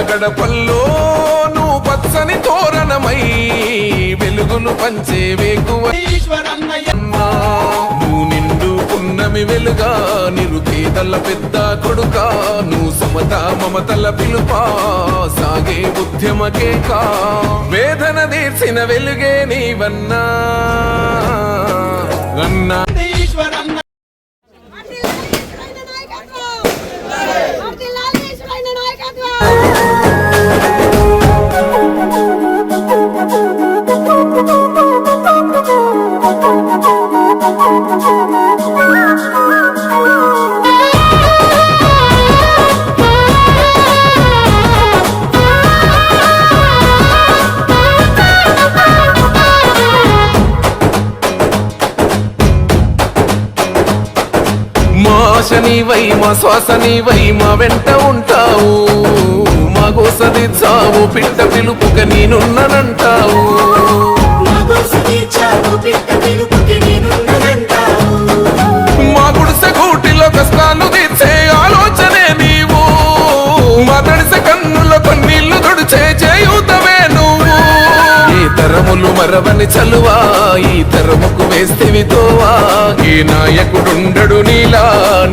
గడపల్లో నువ్వు పచ్చని తోరణమై వెలుగును పంచే వేకువ నువ్వు నిండు పున్నమి వెలుగా నిరుపేదల పెద్ద కొడుకా నువ్వు సమత మమతల పిలుపా సాగే ఉద్యమకేకా వేదన తీర్చిన వెలుగే నీవన్నా అన్నా నీవై మా శ్వాస నీవై మా వెంట ఉంటావు మా గోసదిచ్చావు పిట్ట పిలుపుక నేనున్నానంటావు మా గుడిసె గూటిలో కష్టాలు తీర్చే ఆలోచనే నీవు మా తడిసె కన్నులో కన్నీళ్లు తుడిచే చేయూతవే నువ్వు ఈ తరములు మరవని చలువా ఈ తరముకు వేస్తేవి తోవా ఏ నాయకుడుండడు నీలా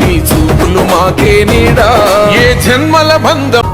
నీ చూపులు మాకే నీడా ఏ జన్మల బంధం